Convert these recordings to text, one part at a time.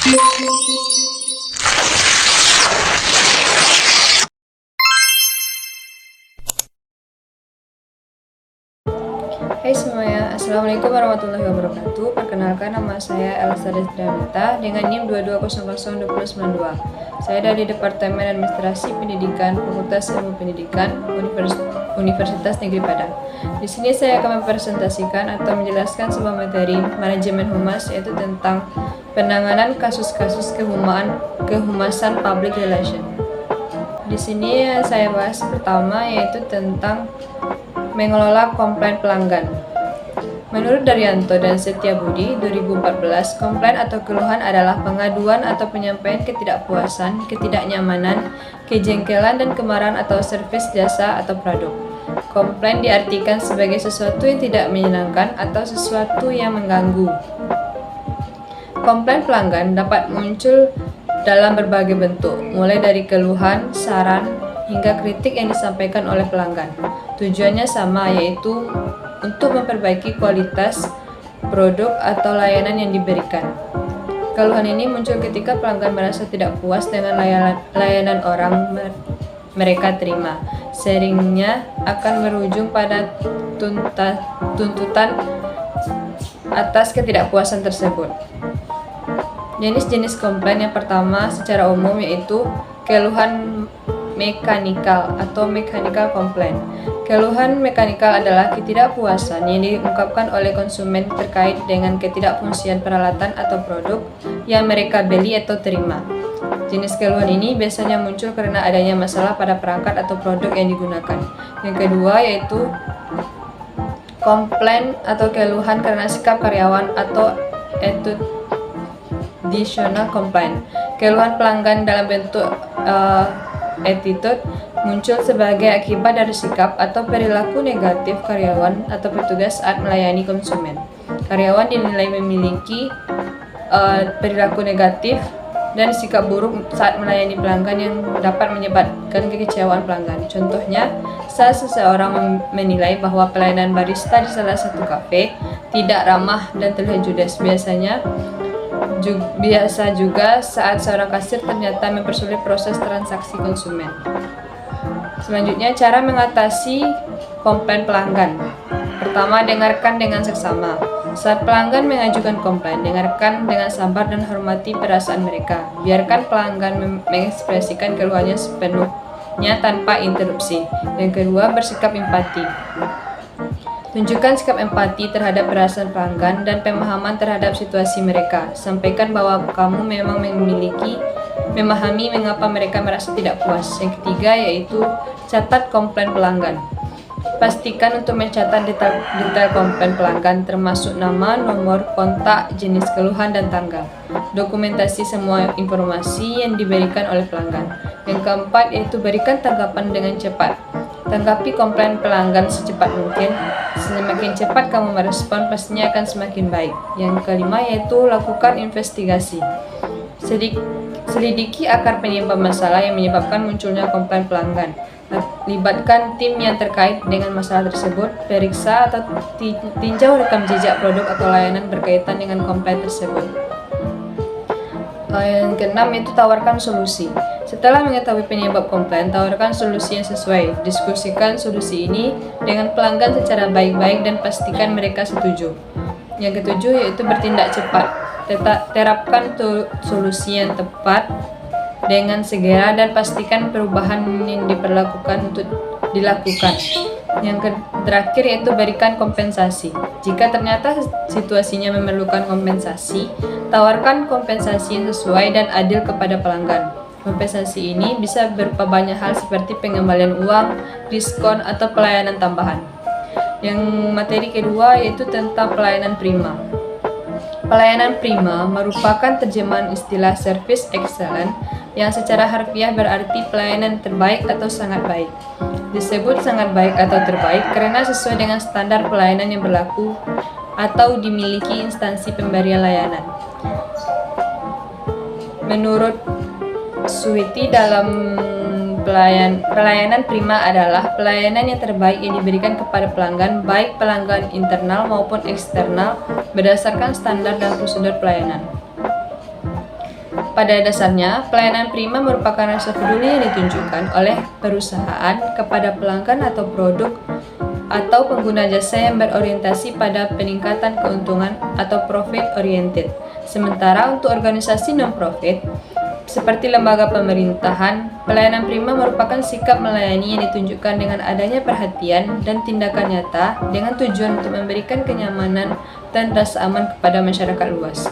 Hai semuanya, Assalamualaikum warahmatullahi wabarakatuh. Perkenalkan, nama saya Elsa Desdramita dengan NIM 22002092. Saya dari Departemen Administrasi Pendidikan, Fakultas Ilmu Pendidikan, Universitas Negeri Padang. Di sini saya akan mempresentasikan atau menjelaskan sebuah materi manajemen humas, yaitu tentang penanganan kasus-kasus kehumasan public relation. Di sini saya bahas pertama, yaitu tentang mengelola komplain pelanggan. Menurut Daryanto dan Setiabudi 2014, komplain atau keluhan adalah pengaduan atau penyampaian ketidakpuasan, ketidaknyamanan, kejengkelan, dan kemarahan atau servis jasa atau produk. Komplain diartikan sebagai sesuatu yang tidak menyenangkan atau sesuatu yang mengganggu. Komplain pelanggan dapat muncul dalam berbagai bentuk, mulai dari keluhan, saran, hingga kritik yang disampaikan oleh pelanggan. Tujuannya sama, yaitu untuk memperbaiki kualitas produk atau layanan yang diberikan. Keluhan ini muncul ketika pelanggan merasa tidak puas dengan layanan orang mereka terima. Seringnya akan berujung pada tuntutan atas ketidakpuasan tersebut. Jenis-jenis komplain yang pertama secara umum yaitu keluhan mekanikal atau mechanical complaint. Keluhan mekanikal adalah ketidakpuasan yang diungkapkan oleh konsumen terkait dengan ketidakfungsian peralatan atau produk yang mereka beli atau terima. Jenis keluhan ini biasanya muncul karena adanya masalah pada perangkat atau produk yang digunakan. Yang kedua yaitu komplain atau keluhan karena sikap karyawan atau attitudinal complaint. Keluhan pelanggan dalam bentuk attitude muncul sebagai akibat dari sikap atau perilaku negatif karyawan atau petugas saat melayani konsumen. Karyawan dinilai memiliki perilaku negatif dan sikap buruk saat melayani pelanggan yang dapat menyebabkan kekecewaan pelanggan. Contohnya, saat seseorang menilai bahwa pelayanan barista di salah satu kafe tidak ramah dan terlihat judes. Biasa juga saat seorang kasir ternyata mempersulit proses transaksi konsumen. Selanjutnya, cara mengatasi komplain pelanggan. Pertama, dengarkan dengan seksama. Saat pelanggan mengajukan komplain, dengarkan dengan sabar dan hormati perasaan mereka. Biarkan pelanggan mengekspresikan keluhannya sepenuhnya tanpa interupsi. Yang kedua, bersikap empati. Tunjukkan sikap empati terhadap perasaan pelanggan dan pemahaman terhadap situasi mereka. Sampaikan bahwa kamu memang memahami mengapa mereka merasa tidak puas. Yang ketiga yaitu catat komplain pelanggan. Pastikan untuk mencatat detail komplain pelanggan termasuk nama, nomor, kontak, jenis keluhan, dan tanggal. Dokumentasi semua informasi yang diberikan oleh pelanggan. Yang keempat yaitu berikan tanggapan dengan cepat. Tanggapi komplain pelanggan secepat mungkin. Semakin cepat kamu merespon, pastinya akan semakin baik. Yang kelima yaitu lakukan investigasi. Selidiki akar penyebab masalah yang menyebabkan munculnya komplain pelanggan. Libatkan tim yang terkait dengan masalah tersebut. Periksa atau tinjau rekam jejak produk atau layanan berkaitan dengan komplain tersebut. Yang keenam itu tawarkan solusi. Setelah mengetahui penyebab komplain, tawarkan solusi yang sesuai. Diskusikan solusi ini dengan pelanggan secara baik-baik dan pastikan mereka setuju. Yang ketujuh yaitu bertindak cepat. Terapkan solusi yang tepat dengan segera dan pastikan perubahan yang diperlakukan untuk dilakukan. Yang terakhir yaitu berikan kompensasi. Jika ternyata situasinya memerlukan kompensasi, tawarkan kompensasi yang sesuai dan adil kepada pelanggan. Kompensasi ini bisa berupa banyak hal seperti pengembalian uang, diskon, atau pelayanan tambahan. Yang materi kedua yaitu tentang pelayanan prima. Pelayanan prima merupakan terjemahan istilah service excellent yang secara harfiah berarti pelayanan terbaik atau sangat baik. Disebut sangat baik atau terbaik karena sesuai dengan standar pelayanan yang berlaku atau dimiliki instansi pemberian layanan. Menurut Suwiti, dalam pelayanan prima adalah pelayanan yang terbaik yang diberikan kepada pelanggan, baik pelanggan internal maupun eksternal, berdasarkan standar dan prosedur pelayanan. Pada dasarnya, pelayanan prima merupakan rasa peduli yang ditunjukkan oleh perusahaan kepada pelanggan atau produk atau pengguna jasa yang berorientasi pada peningkatan keuntungan atau profit oriented. Sementara untuk organisasi non-profit, seperti lembaga pemerintahan, pelayanan prima merupakan sikap melayani yang ditunjukkan dengan adanya perhatian dan tindakan nyata dengan tujuan untuk memberikan kenyamanan dan rasa aman kepada masyarakat luas.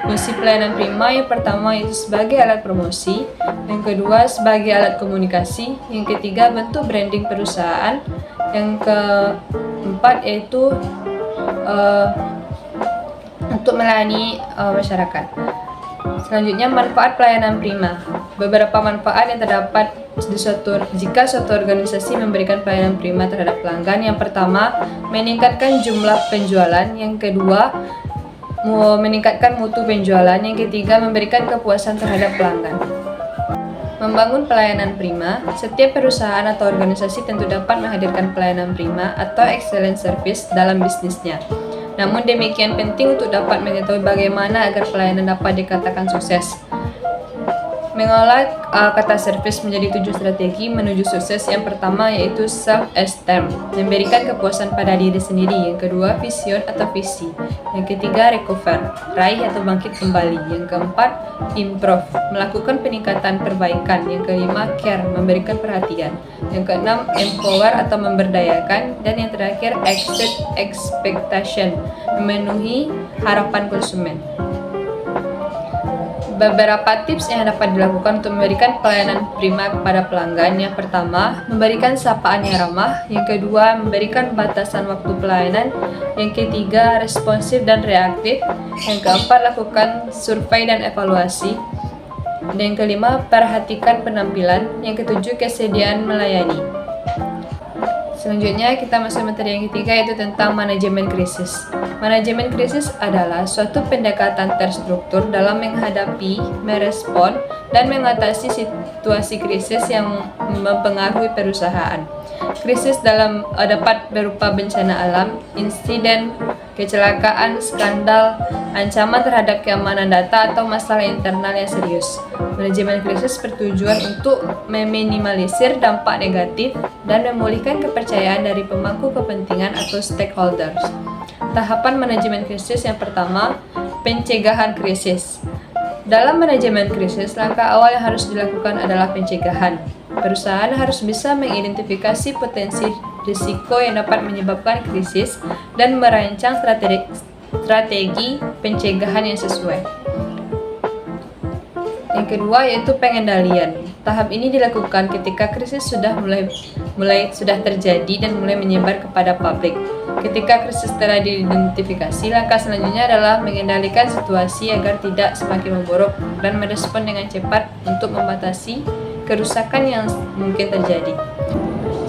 Fungsi pelayanan prima yang pertama yaitu sebagai alat promosi, yang kedua sebagai alat komunikasi, yang ketiga bentuk branding perusahaan, yang keempat yaitu untuk melayani masyarakat. Selanjutnya, manfaat pelayanan prima. Beberapa manfaat yang terdapat jika suatu organisasi memberikan pelayanan prima terhadap pelanggan. Yang pertama, meningkatkan jumlah penjualan. Yang kedua, meningkatkan mutu penjualan. Yang ketiga, memberikan kepuasan terhadap pelanggan. Membangun pelayanan prima. Setiap perusahaan atau organisasi tentu dapat menghadirkan pelayanan prima atau excellent service dalam bisnisnya. Namun demikian penting untuk dapat mengetahui bagaimana agar pelayanan dapat dikatakan sukses. Mengolah kata service menjadi 7 strategi menuju sukses. Yang pertama yaitu self-esteem, memberikan kepuasan pada diri sendiri. Yang kedua, vision atau visi. Yang ketiga, recover, raih atau bangkit kembali. Yang keempat, improve, melakukan peningkatan perbaikan. Yang kelima, care, memberikan perhatian. Yang keenam, empower atau memberdayakan. Dan yang terakhir, exceed expectation, memenuhi harapan konsumen. Beberapa tips yang dapat dilakukan untuk memberikan pelayanan prima kepada pelanggan. Yang pertama, memberikan sapaan yang ramah. Yang kedua, memberikan batasan waktu pelayanan. Yang ketiga, responsif dan reaktif. Yang keempat, lakukan survei dan evaluasi. Dan yang kelima, perhatikan penampilan. Yang ketujuh, kesediaan melayani. Selanjutnya kita masuk materi yang ketiga yaitu tentang manajemen krisis. Manajemen krisis adalah suatu pendekatan terstruktur dalam menghadapi, merespon, dan mengatasi situasi krisis yang mempengaruhi perusahaan. Krisis dapat berupa bencana alam, insiden, kecelakaan, skandal, ancaman terhadap keamanan data, atau masalah internal yang serius. Manajemen krisis bertujuan untuk meminimalisir dampak negatif dan memulihkan kepercayaan dari pemangku kepentingan atau stakeholders. Tahapan manajemen krisis yang pertama, pencegahan krisis. Dalam manajemen krisis, langkah awal yang harus dilakukan adalah pencegahan. Perusahaan harus bisa mengidentifikasi potensi risiko yang dapat menyebabkan krisis dan merancang strategi pencegahan yang sesuai. Yang kedua yaitu pengendalian. Tahap ini dilakukan ketika krisis sudah sudah terjadi dan mulai menyebar kepada publik. Ketika krisis telah diidentifikasi, langkah selanjutnya adalah mengendalikan situasi agar tidak semakin memburuk dan merespon dengan cepat untuk membatasi kerusakan yang mungkin terjadi.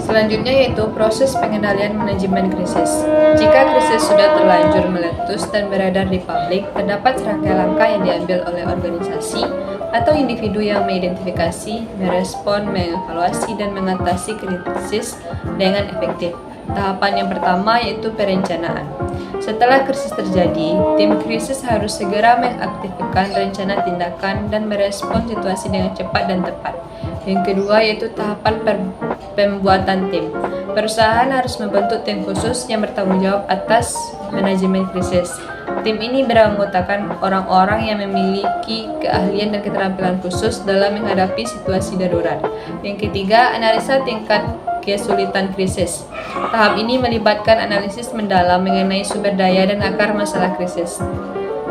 Selanjutnya yaitu proses pengendalian manajemen krisis. Jika krisis sudah terlanjur meletus dan beredar di publik, terdapat serangkaian langkah yang diambil oleh organisasi atau individu yang mengidentifikasi, merespon, mengevaluasi, dan mengatasi krisis dengan efektif. Tahapan yang pertama yaitu perencanaan. Setelah krisis terjadi, tim krisis harus segera mengaktifkan rencana tindakan dan merespon situasi dengan cepat dan tepat. Yang kedua yaitu tahapan pembuatan tim. Perusahaan harus membentuk tim khusus yang bertanggung jawab atas manajemen krisis. Tim ini beranggotakan orang-orang yang memiliki keahlian dan keterampilan khusus dalam menghadapi situasi darurat. Yang ketiga, analisa tingkat kesulitan krisis. Tahap ini melibatkan analisis mendalam mengenai sumber daya dan akar masalah krisis.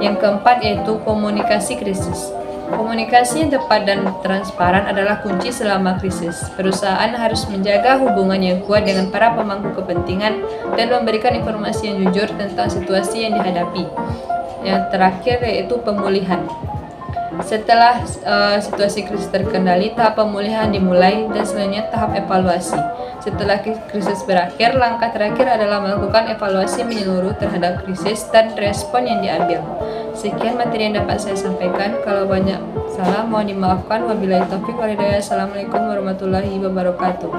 Yang keempat yaitu komunikasi krisis. Komunikasi yang tepat dan transparan adalah kunci selama krisis. Perusahaan harus menjaga hubungan yang kuat dengan para pemangku kepentingan dan memberikan informasi yang jujur tentang situasi yang dihadapi. Yang terakhir yaitu pemulihan. Setelah situasi krisis terkendali, tahap pemulihan dimulai dan selanjutnya tahap evaluasi. Setelah krisis berakhir, langkah terakhir adalah melakukan evaluasi menyeluruh terhadap krisis dan respon yang diambil. Sekian materi yang dapat saya sampaikan. Kalau banyak salah mohon dimaafkan. Wabillahi taufiq wal hidayah. Assalamualaikum warahmatullahi wabarakatuh.